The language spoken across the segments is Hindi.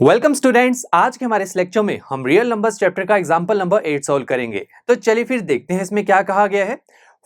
Welcome students. आज के हमारे इस लेक्चर में हम रियल नंबर्स चैप्टर का एग्जांपल नंबर 8 सॉल्व करेंगे। तो चलिए फिर देखते हैं इसमें क्या कहा गया है।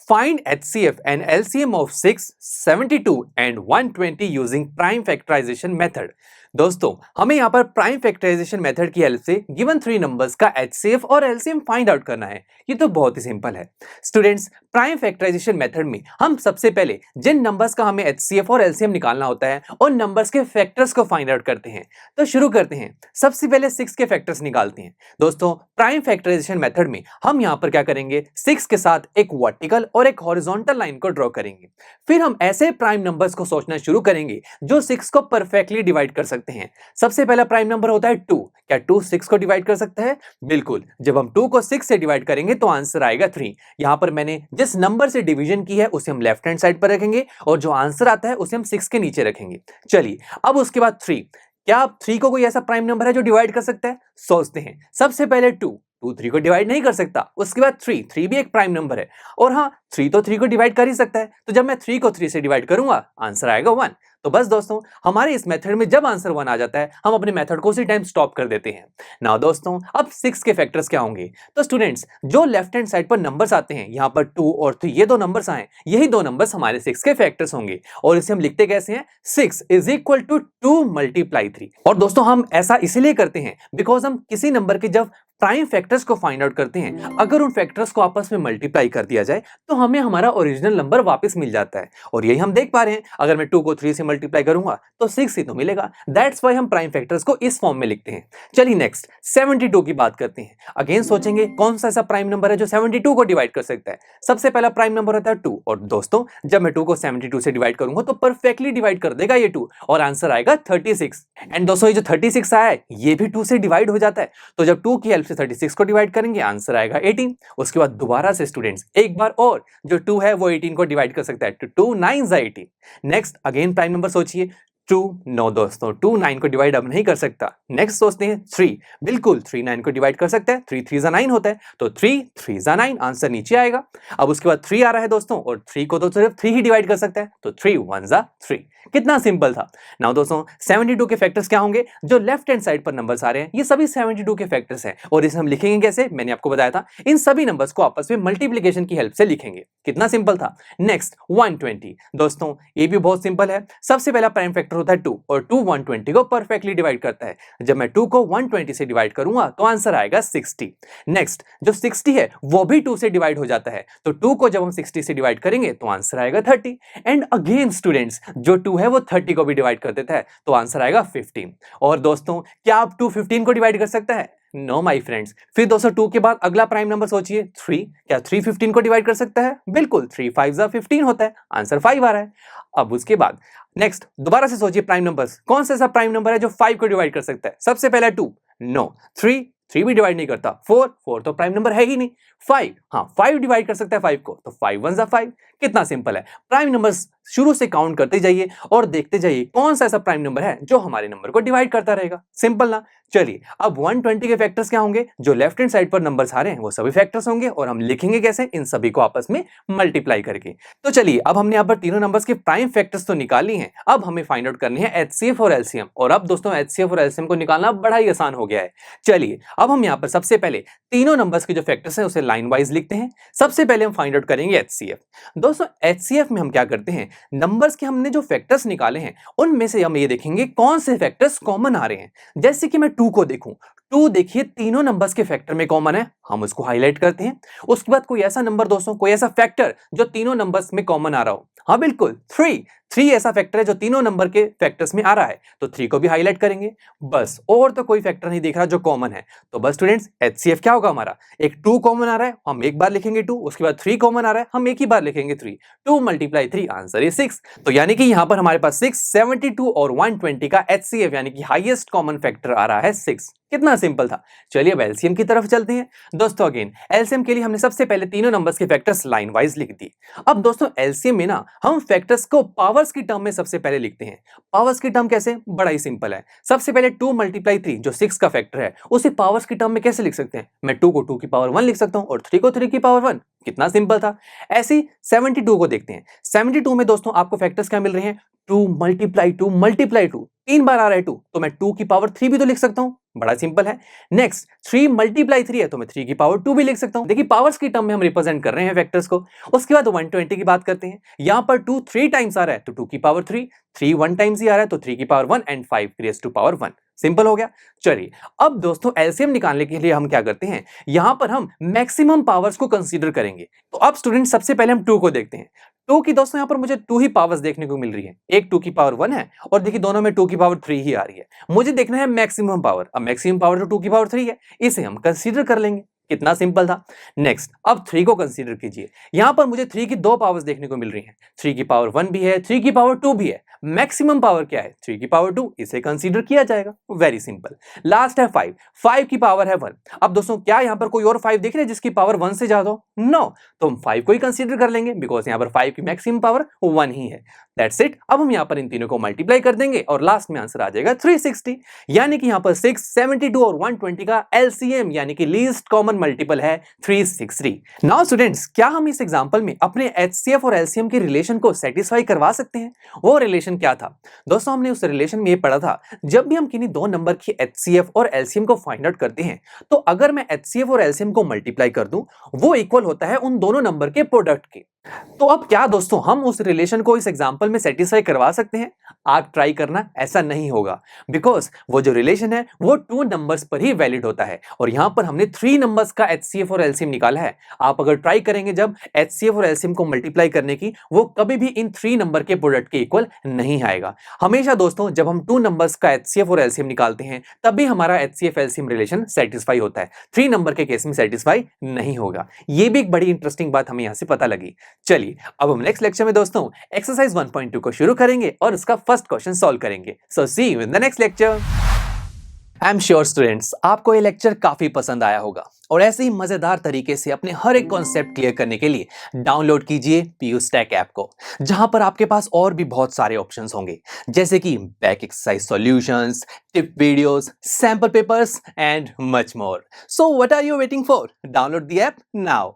Find HCF and LCM of 6, 72 and 120 using prime factorisation method. दोस्तों हमें यहाँ पर प्राइम फैक्टराइजेशन मेथड की हेल्प से गिवन 3 नंबर्स का HCF और LCM फाइंड आउट करना है। ये तो बहुत ही सिंपल है स्टूडेंट्स। प्राइम फैक्टराइजेशन मेथड में हम सबसे पहले जिन नंबर्स का हमें HCF और LCM निकालना होता है उन नंबर्स के फैक्टर्स को फाइंड आउट करते हैं। तो शुरू करते हैं। सबसे पहले 6 के फैक्टर्स निकालते हैं। दोस्तों प्राइम फैक्टराइजेशन मेथड में हम यहां पर क्या करेंगे, 6 के साथ एक वर्टिकल और एक हॉरिजॉन्टल लाइन को ड्रॉ करेंगे। फिर हम ऐसे प्राइम नंबर्स को सोचना शुरू करेंगे जो 6 को परफेक्टली डिवाइड कर सकते हैं। सबसे पहला प्राइम नंबर होता है 2। क्या 2 6 को डिवाइड कर सकता है? बिल्कुल। जब हम 2 को 6 से डिवाइड करेंगे तो आंसर आएगा 3। यहां पर मैंने जिस नंबर से डिवीजन की है उसे हम लेफ्ट हैंड साइड पर रखेंगे और जो आंसर आता है उसे हम 6 के नीचे रखेंगे। चलिए अब उसके बाद 3। क्या आप 3 को कोई ऐसा प्राइम नंबर है जो डिवाइड कर सकता है? सोचते हैं। सबसे पहले 2 3 को डिवाइड नहीं कर सकता। उसके बाद 3 भी एक प्राइम नंबर है और हाँ 3 तो 3 को डिवाइड कर ही सकता है। तो जब मैं 3 को 3 से डिवाइड करूंगा आंसर आएगा 1। तो बस दोस्तों हमारे इस मेथड में जब आंसर 1 आ जाता है हम अपने मेथड को उसी टाइम स्टॉप कर देते हैं। नाउ दोस्तों अब 6 के फैक्टर्स क्या होंगे? तो स्टूडेंट्स जो लेफ्ट हैंड साइड पर नंबर्स आते हैं यहाँ पर 2 और 3 ये दो नंबर्स आए, यही दो नंबर्स हमारे 6 के फैक्टर्स होंगे। और इसे हम लिखते कैसे हैं? 6 इज इक्वल टू 2 मल्टीप्लाई 3। और दोस्तों हम ऐसा इसलिए करते हैं बिकॉज हम किसी नंबर के जब प्राइम फैक्टर्स को फाइंड आउट करते हैं, अगर उन फैक्टर्स को आपस में मल्टीप्लाई कर दिया जाए तो हमें हमारा ओरिजिनल नंबर वापस मिल जाता है। और यही हम देख पा रहे हैं, अगर मैं 2 को 3 से मल्टीप्लाई करूंगा तो 6 ही तो मिलेगा। दैट्स व्हाई हम प्राइम फैक्टर्स को इस फॉर्म में लिखते हैं। चलिए नेक्स्ट 72 की बात करते हैं। अगेन सोचेंगे कौन सा ऐसा प्राइम नंबर है जो 72 को डिवाइड कर सकता है। सबसे पहला प्राइम नंबर होता है 2 और दोस्तों जब मैं 2 को 72 से डिवाइड करूंगा तो परफेक्टली डिवाइड कर देगा ये 2 और आंसर आएगा 36। एंड दोस्तों ये जो 36 आया है ये भी 2 से डिवाइड हो जाता है। तो जब 2 की हेल्प से 36 को डिवाइड करेंगे आंसर आएगा 18। उसके बाद दोबारा से स्टूडेंट्स एक बार और जो 2 है वो 18 को डिवाइड कर सकता है। 2 9 18। नेक्स्ट अगेन प्राइम नंबर सोचिए 2। नो दोस्तों 2 9 को डिवाइड अब नहीं कर सकता। नेक्स्ट सोचते हैं 3। बिल्कुल 3 9 को डिवाइड कर सकता है। 3 3 जा 9 होता है तो 3 3 जा 9 आंसर नीचे आएगा। अब उसके बाद 3 आ रहा है दोस्तों और 3 को तो सिर्फ 3 ही डिवाइड कर सकता है तो 3 1 जा 3। कितना सिंपल था। नाउ दोस्तों 72 के फैक्टर्स क्या होंगे? जो लेफ्ट हैंड साइड पर नंबर्स आ रहे हैं ये सभी 72 के फैक्टर्स हैं और इसे हम लिखेंगे कैसे? मैंने आपको बताया था इन सभी नंबर्स को आपस में मल्टीप्लिकेशन की हेल्प से लिखेंगे। कितना सिंपल था। नेक्स्ट 120। दोस्तों ये भी बहुत सिंपल है। सबसे पहला प्राइम फैक्टर होता है 2 और 2 120 को परफेक्टली डिवाइड करता है। जब मैं 2 को 120 से डिवाइड करूंगा तो आंसर आएगा 60। नेक्स्ट जो 60 है वो भी 2 से डिवाइड हो जाता है तो 2 को जब हम 60 से डिवाइड करेंगे तो आंसर आएगा 30। एंड अगेन स्टूडेंट्स जो 2 है वो 30 को भी डिवाइड कर देता है तो आंसर आएगा 15। और दोस्तों क्या आप 2 15 को डिवाइड कर सकता है? No my friends. फिर दोस्तों 2 के बाद अगला प्राइम नंबर सोचिए 3। क्या 3 15 को डिवाइड कर सकता है? बिल्कुल 3 5 जा 15 होता है। आंसर 5 आ रहा है। अब उसके बाद नेक्स्ट दोबारा से सोचिए प्राइम नंबर्स। कौन सा ऐसा प्राइम नंबर है जो 5 को डिवाइड कर सकता है? सबसे पहला 2। नो 3 भी डिवाइड नहीं करता। 4 तो प्राइम नंबर है ही नहीं। 5 हाँ 5 डिवाइड कर सकता है 5 को तो 5 1 जा 5। कितना सिंपल है। प्राइम नंबर्स शुरू से काउंट करते जाइए और देखते जाइए कौन सा ऐसा प्राइम नंबर है जो हमारे नंबर को डिवाइड करता रहेगा। सिंपल ना। चलिए अब 120 के फैक्टर्स क्या होंगे? जो लेफ्ट हैंड साइड पर नंबर्स आ रहे हैं वो सभी फैक्टर्स होंगे और हम लिखेंगे कैसे? इन सभी को आपस में मल्टीप्लाई करके। तो चलिए अब हमने यहाँ पर तीनों नंबर्स के प्राइम फैक्टर्स तो निकाल लिए हैं। अब हमें फाइंड आउट करनी है HCF और LCM। और अब दोस्तों HCF और LCM को निकालना बड़ा ही आसान हो गया है। चलिए अब हम यहाँ पर सबसे पहले तीनों नंबर्स के जो फैक्टर्स हैं उसे लाइन वाइज लिखते हैं। सबसे पहले हम फाइंड आउट करेंगे HCF। दोस्तों HCF में हम क्या करते हैं, नंबर्स के हमने जो फैक्टर्स निकाले हैं उनमें से हम ये देखेंगे कौन से फैक्टर्स कॉमन आ रहे हैं। जैसे कि मैं 2 को देखूं, 2 देखिए तीनों नंबर्स के फैक्टर में कॉमन है, हम उसको हाईलाइट करते हैं। उसके बाद कोई ऐसा नंबर दोस्तों, कोई ऐसा फैक्टर जो तीनों नंबर्स में कॉमन आ रहा हो। हाँ बिल्कुल 3 ऐसा फैक्टर है जो तीनों नंबर के फैक्टर्स में आ रहा है तो 3 को भी हाईलाइट करेंगे। बस और तो कोई फैक्टर नहीं दिख रहा जो कॉमन है। तो बस स्टूडेंट्स HCF क्या होगा हमारा? एक 2 कॉमन आ रहा है हम एक बार लिखेंगे 2। उसके बाद 3 कॉमन आ रहा है हम एक ही बार लिखेंगे 3। 2 मल्टीप्लाई 3 आंसर इज 6। तो यानी कि यहां पर हमारे पास 6, 72 और 120 का HCF यानी कि हाईएस्ट कॉमन फैक्टर आ रहा है 6। कितना सिंपल था। चलिए अब एलसीएम की तरफ चलते हैं। दोस्तों अगेन एलसीएम के लिए हमने सबसे पहले तीनों नंबर्स के फैक्टर्स लाइन वाइज लिख दिए। अब दोस्तों एलसीएम में ना हम फैक्टर्स को पावर्स की टर्म में सबसे पहले लिखते हैं। पावर्स की टर्म कैसे? बड़ा ही सिंपल है। सबसे पहले 2 मल्टीप्लाई 3 जो 6 का फैक्टर है उसे पावर्स की टर्म में कैसे लिख सकते हैं? मैं 2 को 2 की पावर 1 लिख सकता हूं और 3 को 3 की पावर 1। कितना सिंपल था। ऐसे ही 72 को देखते हैं। 72 में दोस्तों आपको फैक्टर्स क्या मिल रहे हैं? 2 मल्टीप्लाई 2 मल्टीप्लाई 2 3 बार आ रहा है 2 तो मैं 2 की पावर 3 भी तो लिख सकता हूं, बड़ा सिंपल है। नेक्स्ट 3 मल्टीप्लाई 3 है तो मैं 3 की पावर 2 भी लिख सकता हूं। देखिए पावर्स की टर्म में हम रिप्रेजेंट कर रहे हैं वेक्टर्स को। उसके बाद 120 की बात करते हैं। यहां पर 2 3 टाइम्स आ रहा है तो 2 की पावर 3, 3 1 टाइम्स ही आ रहा है तो 3 की power 1 and 5 raise to power 1। Simple हो गया। चलिए अब दोस्तों एलसीएम निकालने के लिए हम क्या करते हैं, यहां पर हम मैक्सिमम पावर्स को कंसीडर करेंगे। तो अब स्टूडेंट सबसे पहले हम 2 को देखते हैं। 2 की दोस्तों यहां पर मुझे 2 ही पावर्स देखने को मिल रही है। एक 2 की पावर 1 है और देखिए दोनों में 2 की पावर 3 ही आ रही है। मुझे देखना है मैक्सिमम पावर। अब मैक्सिमम पावर तो 2 की पावर 3 है, इसे हम कंसीडर कर लेंगे। कितना सिंपल था। नेक्स्ट अब 3 को कंसीडर कीजिए। यहां पर मुझे 3 की दो पावर्स देखने को मिल रही हैं। 3 की पावर 1 भी है, 3 की पावर 2 भी है। मैक्सिमम पावर क्या है, 3 की पावर 2, इसे कंसीडर किया जाएगा। Very simple. लास्ट है 5, 5 की पावर है 1। अब दोस्तों क्या यहां पर कोई और 5 देख रहे हैं जिसकी पावर 1 से ज्यादा हो? नो, तो हम 5 को ही कंसीडर कर लेंगे बिकॉज यहां पर 5 की मैक्सिमम पावर 1 ही है। That's it. अब हम यहां पर इन तीनों को मल्टीप्लाई कर देंगे और लास्ट में आंसर आ जाएगा 360। यानी कि यहां पर 6, 72 और 120 का एलसीएम यानी कि लीस्ट कॉमन मल्टीपल है 360। नाउ स्टूडेंट्स क्या हम इस एग्जांपल में अपने एचसीएफ और एलसीएम के रिलेशन को सेटिस्फाई करवा सकते हैं? वो रिलेशन क्या था दोस्तों? हमने उस रिलेशन में ये पढ़ा था, जब भी हम किन्हीं दो नंबर की एचसीएफ और एलसीएम को फाइंड आउट करते हैं तो अगर मैं एचसीएफ और एलसीएम को मल्टीप्लाई कर दूं वो इक्वल होता है उन दोनों नंबर के प्रोडक्ट के। तो अब क्या दोस्तों हम उस रिलेशन को इस एग्जांपल में सेटिस्फाई करवा सकते हैं? आप ट्राई करना, ऐसा नहीं होगा बिकॉज वो जो रिलेशन है वो 2 नंबर्स पर ही वैलिड होता है और यहां पर हमने 3 नंबर्स का एचसीएफ और एलसीएम निकाला है। आप अगर ट्राई करेंगे जब एचसीएफ और एलसीएम को मल्टीप्लाई करने की, वो कभी भी इन 3 नंबर के प्रोडक्ट के इक्वल नहीं आएगा। हमेशा दोस्तों जब हम 2 नंबर्स का एचसीएफ और एलसीएम निकालते हैं तभी हमारा एचसीएफ एलसीएम रिलेशन सेटिस्फाई होता है, 3 नंबर के केस में सेटिस्फाई नहीं होगा। ये भी एक बड़ी इंटरेस्टिंग बात हमें यहां से पता लगी। चलिए अब हम नेक्स्ट लेक्चर में दोस्तों एक्सरसाइज 1.2 को शुरू करेंगे और इसका फर्स्ट क्वेश्चन सॉल्व करेंगे। So see you in the next lecture. I am sure students आपको ये लेक्चर काफी पसंद आया होगा और ऐसे ही मजेदार तरीके से अपने हर एक कॉन्सेप्ट क्लियर करने के लिए डाउनलोड कीजिए पीयू स्टैक ऐप को, जहां पर आपके पास और भी बहुत सारे ऑप्शंस होंगे जैसे कि back exercise solutions, tip videos, sample papers and much more. So what are you waiting for? Download the app now.